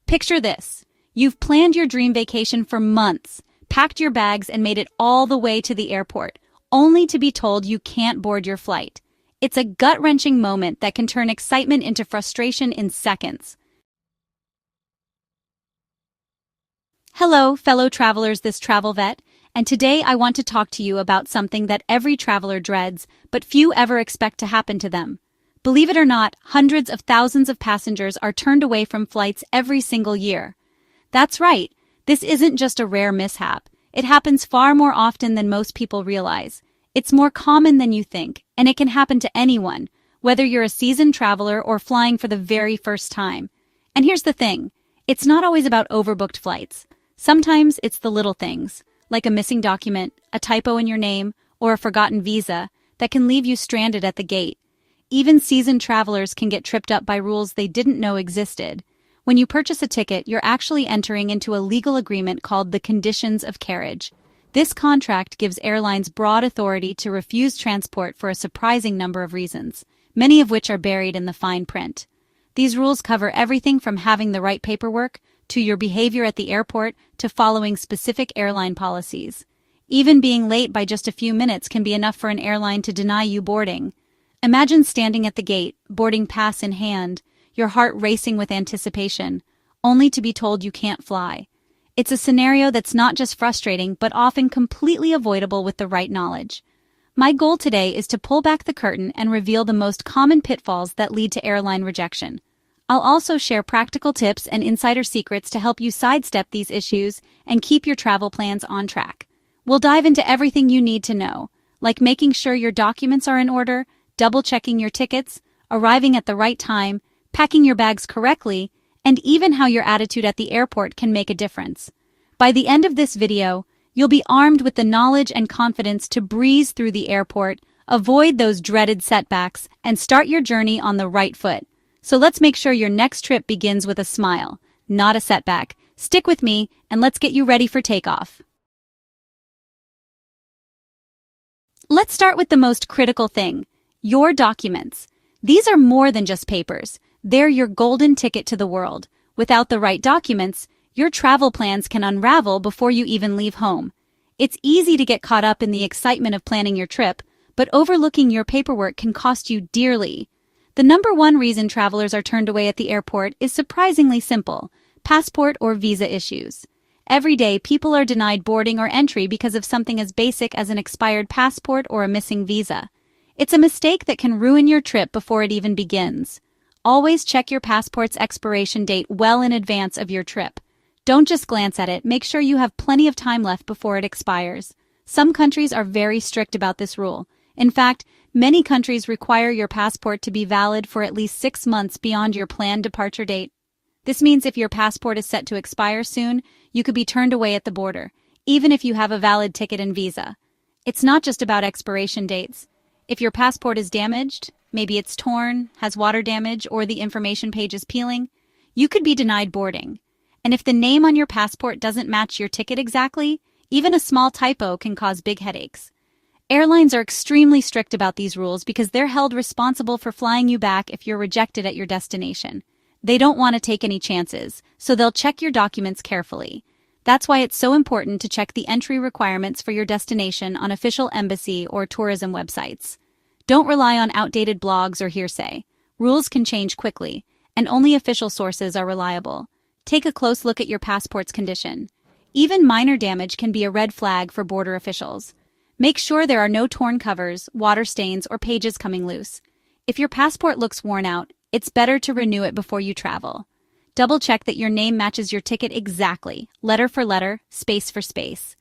Picture this. You've planned your dream vacation for months, packed your bags, and made it all the way to the airport, only to be told you can't board your flight. It's a gut-wrenching moment that can turn excitement into frustration in seconds. Hello, fellow travelers, this travel vet, and today I want to talk to you about something that every traveler dreads, but few ever expect to happen to them. Believe it or not, hundreds of thousands of passengers are turned away from flights every single year. That's right, this isn't just a rare mishap. It happens far more often than most people realize. It's more common than you think, and it can happen to anyone, whether you're a seasoned traveler or flying for the very first time. And here's the thing, it's not always about overbooked flights. Sometimes it's the little things, like a missing document, a typo in your name, or a forgotten visa, that can leave you stranded at the gate. Even seasoned travelers can get tripped up by rules they didn't know existed. When you purchase a ticket, you're actually entering into a legal agreement called the Conditions of Carriage. This contract gives airlines broad authority to refuse transport for a surprising number of reasons, many of which are buried in the fine print. These rules cover everything from having the right paperwork, to your behavior at the airport, to following specific airline policies. Even being late by just a few minutes can be enough for an airline to deny you boarding. Imagine standing at the gate, boarding pass in hand, your heart racing with anticipation, only to be told you can't fly. It's a scenario that's not just frustrating, but often completely avoidable with the right knowledge. My goal today is to pull back the curtain and reveal the most common pitfalls that lead to airline rejection. I'll also share practical tips and insider secrets to help you sidestep these issues and keep your travel plans on track. We'll dive into everything you need to know, like making sure your documents are in order, double-checking your tickets, arriving at the right time, packing your bags correctly, and even how your attitude at the airport can make a difference. By the end of this video, you'll be armed with the knowledge and confidence to breeze through the airport, avoid those dreaded setbacks, and start your journey on the right foot. So let's make sure your next trip begins with a smile, not a setback. Stick with me, and let's get you ready for takeoff. Let's start with the most critical thing, your documents. These are more than just papers. They're your golden ticket to the world. Without the right documents, your travel plans can unravel before you even leave home. It's easy to get caught up in the excitement of planning your trip, but overlooking your paperwork can cost you dearly. The number one reason travelers are turned away at the airport is surprisingly simple: passport or visa issues. Every day, people are denied boarding or entry because of something as basic as an expired passport or a missing visa. It's a mistake that can ruin your trip before it even begins. Always check your passport's expiration date well in advance of your trip. Don't just glance at it, make sure you have plenty of time left before it expires. Some countries are very strict about this rule. In fact, many countries require your passport to be valid for at least 6 months beyond your planned departure date. This means if your passport is set to expire soon, you could be turned away at the border, even if you have a valid ticket and visa. It's not just about expiration dates. If your passport is damaged, maybe it's torn, has water damage, or the information page is peeling, you could be denied boarding. And if the name on your passport doesn't match your ticket exactly, even a small typo can cause big headaches. Airlines are extremely strict about these rules because they're held responsible for flying you back if you're rejected at your destination. They don't want to take any chances, so they'll check your documents carefully. That's why it's so important to check the entry requirements for your destination on official embassy or tourism websites. Don't rely on outdated blogs or hearsay. Rules can change quickly, and only official sources are reliable. Take a close look at your passport's condition. Even minor damage can be a red flag for border officials. Make sure there are no torn covers, water stains, or pages coming loose. If your passport looks worn out, it's better to renew it before you travel. Double-check that your name matches your ticket exactly, letter for letter, space for space.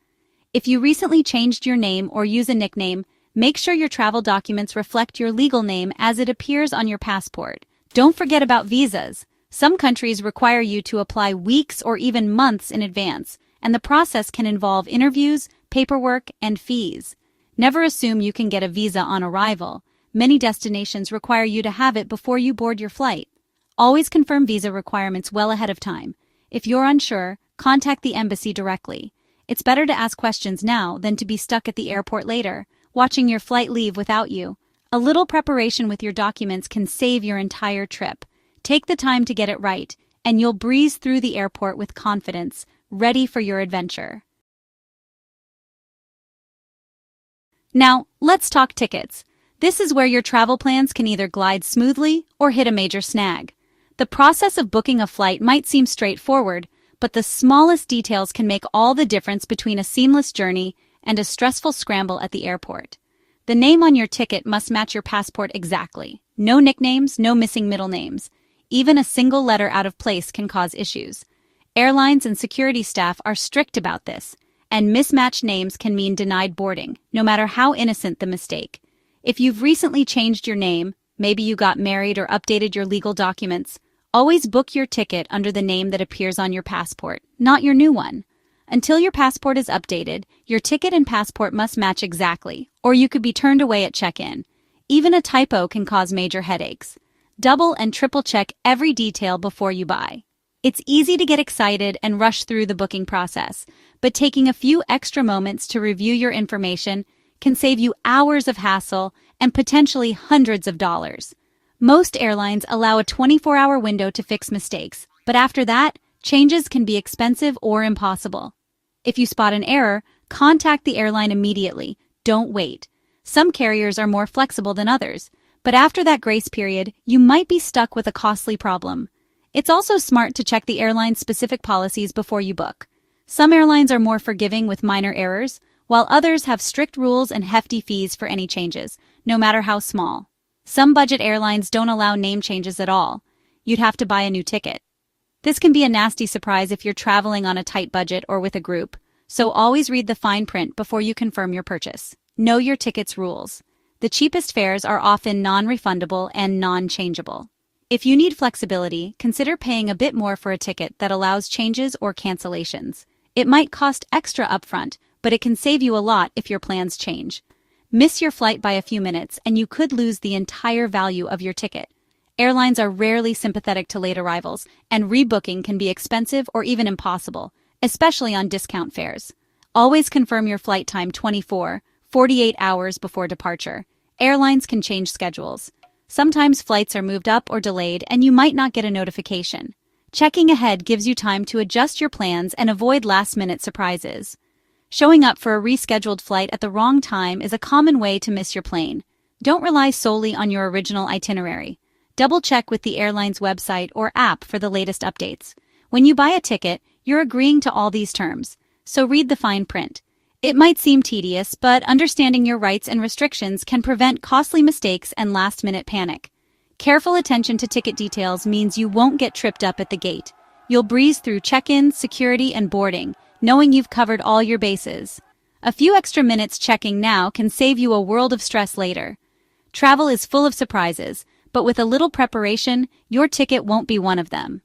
If you recently changed your name or use a nickname, make sure your travel documents reflect your legal name as it appears on your passport. Don't forget about visas. Some countries require you to apply weeks or even months in advance, and the process can involve interviews, paperwork, and fees. Never assume you can get a visa on arrival. Many destinations require you to have it before you board your flight. Always confirm visa requirements well ahead of time. If you're unsure, contact the embassy directly. It's better to ask questions now than to be stuck at the airport later, watching your flight leave without you. A little preparation with your documents can save your entire trip. Take the time to get it right, and you'll breeze through the airport with confidence, ready for your adventure. Now, let's talk tickets. This is where your travel plans can either glide smoothly or hit a major snag. The process of booking a flight might seem straightforward, but the smallest details can make all the difference between a seamless journey and a stressful scramble at the airport. The name on your ticket must match your passport exactly. No nicknames, no missing middle names. Even a single letter out of place can cause issues. Airlines and security staff are strict about this, and mismatched names can mean denied boarding, no matter how innocent the mistake. If you've recently changed your name, maybe you got married or updated your legal documents, always book your ticket under the name that appears on your passport, not your new one. Until your passport is updated, your ticket and passport must match exactly, or you could be turned away at check-in. Even a typo can cause major headaches. Double and triple check every detail before you buy. It's easy to get excited and rush through the booking process, but taking a few extra moments to review your information can save you hours of hassle and potentially hundreds of dollars. Most airlines allow a 24-hour window to fix mistakes, but after that, changes can be expensive or impossible. If you spot an error, contact the airline immediately. Don't wait. Some carriers are more flexible than others, but after that grace period, you might be stuck with a costly problem. It's also smart to check the airline's specific policies before you book. Some airlines are more forgiving with minor errors, while others have strict rules and hefty fees for any changes, no matter how small. Some budget airlines don't allow name changes at all. You'd have to buy a new ticket. This can be a nasty surprise if you're traveling on a tight budget or with a group, so always read the fine print before you confirm your purchase. Know your ticket's rules. The cheapest fares are often non-refundable and non-changeable. If you need flexibility, consider paying a bit more for a ticket that allows changes or cancellations. It might cost extra upfront, but it can save you a lot if your plans change. Miss your flight by a few minutes and you could lose the entire value of your ticket. Airlines are rarely sympathetic to late arrivals, and rebooking can be expensive or even impossible, especially on discount fares. Always confirm your flight time 48 hours before departure. Airlines can change schedules. Sometimes flights are moved up or delayed and you might not get a notification. Checking ahead gives you time to adjust your plans and avoid last-minute surprises. Showing up for a rescheduled flight at the wrong time is a common way to miss your plane. Don't rely solely on your original itinerary. Double-check with the airline's website or app for the latest updates. When you buy a ticket, you're agreeing to all these terms, so read the fine print. It might seem tedious, but understanding your rights and restrictions can prevent costly mistakes and last-minute panic. Careful attention to ticket details means you won't get tripped up at the gate. You'll breeze through check-in, security, and boarding, knowing you've covered all your bases. A few extra minutes checking now can save you a world of stress later. Travel is full of surprises, but with a little preparation, your ticket won't be one of them.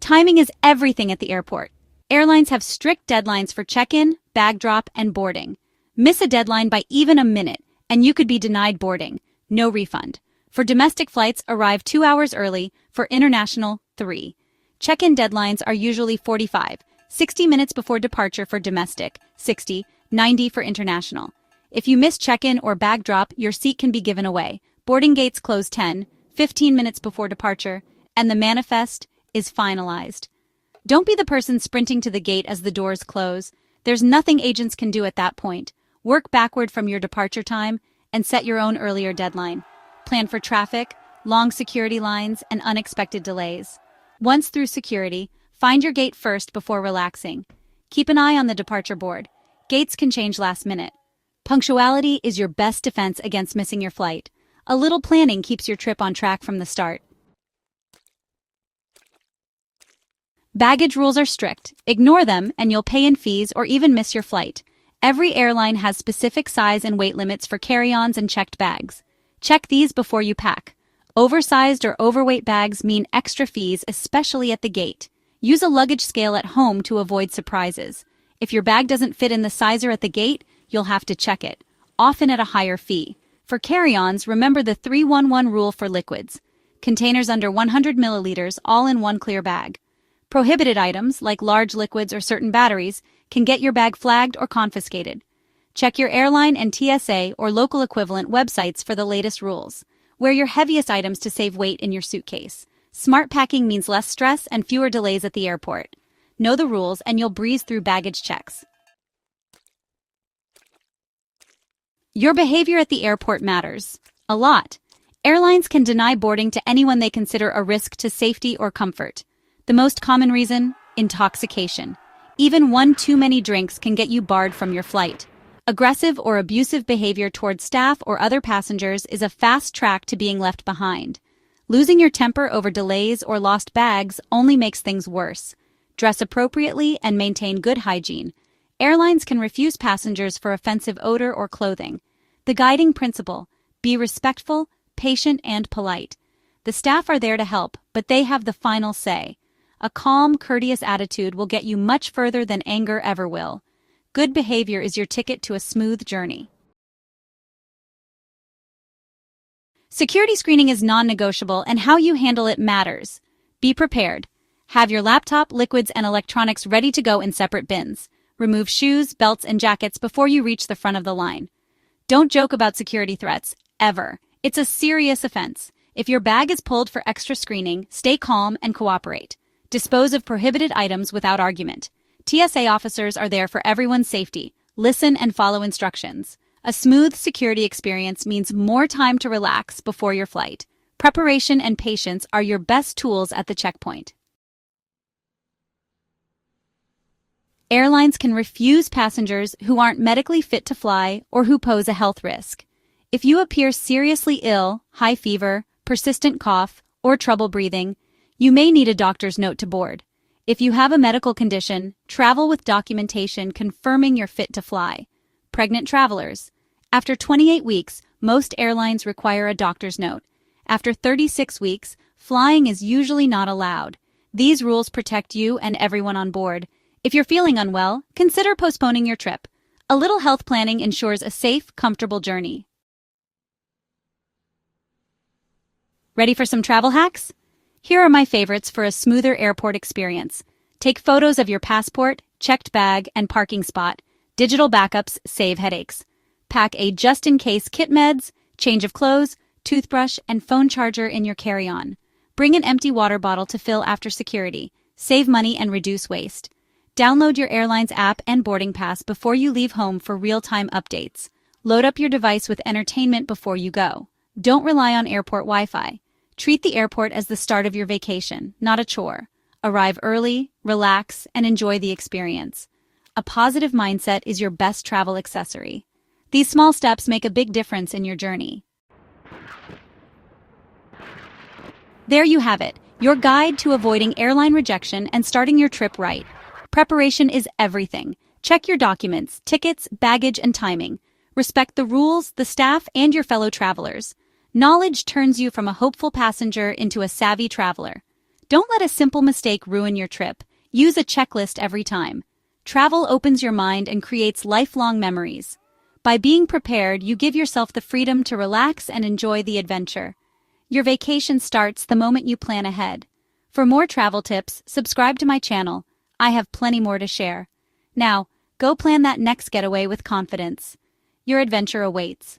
Timing is everything at the airport. Airlines have strict deadlines for check-in, bag drop, and boarding. Miss a deadline by even a minute, and you could be denied boarding. No refund. For domestic flights, arrive 2 hours early. For international, 3. Check-in deadlines are usually 60 minutes before departure for domestic, 90 for international. If you miss check-in or bag drop, your seat can be given away. Boarding gates close 15 minutes before departure, and the manifest is finalized. Don't be the person sprinting to the gate as the doors close. There's nothing agents can do at that point. Work backward from your departure time and set your own earlier deadline. Plan for traffic, long security lines, and unexpected delays. Once through security, find your gate first before relaxing. Keep an eye on the departure board. Gates can change last minute. Punctuality is your best defense against missing your flight. A little planning keeps your trip on track from the start. Baggage rules are strict. Ignore them and you'll pay in fees or even miss your flight. Every airline has specific size and weight limits for carry-ons and checked bags. Check these before you pack. Oversized or overweight bags mean extra fees, especially at the gate. Use a luggage scale at home to avoid surprises. If your bag doesn't fit in the sizer at the gate, you'll have to check it, often at a higher fee. For carry-ons, remember the 3-1-1 rule for liquids. Containers under 100 milliliters, all in one clear bag. Prohibited items, like large liquids or certain batteries, can get your bag flagged or confiscated. Check your airline and TSA or local equivalent websites for the latest rules. Wear your heaviest items to save weight in your suitcase. Smart packing means less stress and fewer delays at the airport. Know the rules and you'll breeze through baggage checks. Your behavior at the airport matters a lot. Airlines can deny boarding to anyone they consider a risk to safety or comfort. The most common reason? Intoxication. Even one too many drinks can get you barred from your flight. Aggressive or abusive behavior towards staff or other passengers is a fast track to being left behind. Losing your temper over delays or lost bags only makes things worse. Dress appropriately and maintain good hygiene. Airlines can refuse passengers for offensive odor or clothing. The guiding principle: be respectful, patient, and polite. The staff are there to help, but they have the final say. A calm, courteous attitude will get you much further than anger ever will. Good behavior is your ticket to a smooth journey. Security screening is non-negotiable, and how you handle it matters. Be prepared. Have your laptop, liquids, and electronics ready to go in separate bins. Remove shoes, belts, and jackets before you reach the front of the line. Don't joke about security threats, ever. It's a serious offense. If your bag is pulled for extra screening, stay calm and cooperate. Dispose of prohibited items without argument. TSA officers are there for everyone's safety. Listen and follow instructions. A smooth security experience means more time to relax before your flight. Preparation and patience are your best tools at the checkpoint. Airlines can refuse passengers who aren't medically fit to fly or who pose a health risk. If you appear seriously ill, high fever, persistent cough, or trouble breathing, you may need a doctor's note to board. If you have a medical condition, travel with documentation confirming you're fit to fly. Pregnant travelers. After 28 weeks, most airlines require a doctor's note. After 36 weeks, flying is usually not allowed. These rules protect you and everyone on board. If you're feeling unwell, consider postponing your trip. A little health planning ensures a safe, comfortable journey. Ready for some travel hacks? Here are my favorites for a smoother airport experience. Take photos of your passport, checked bag, and parking spot. Digital backups save headaches. Pack a just-in-case kit meds, change of clothes, toothbrush, and phone charger in your carry-on. Bring an empty water bottle to fill after security. Save money and reduce waste. Download your airline's app and boarding pass before you leave home for real-time updates. Load up your device with entertainment before you go. Don't rely on airport Wi-Fi. Treat the airport as the start of your vacation, not a chore. Arrive early, relax, and enjoy the experience. A positive mindset is your best travel accessory. These small steps make a big difference in your journey. There you have it, your guide to avoiding airline rejection and starting your trip right. Preparation is everything. Check your documents, tickets, baggage, and timing. Respect the rules, the staff, and your fellow travelers. Knowledge turns you from a hopeful passenger into a savvy traveler. Don't let a simple mistake ruin your trip. Use a checklist every time. Travel opens your mind and creates lifelong memories. By being prepared, you give yourself the freedom to relax and enjoy the adventure. Your vacation starts the moment you plan ahead. For more travel tips, subscribe to my channel. I have plenty more to share. Now, go plan that next getaway with confidence. Your adventure awaits.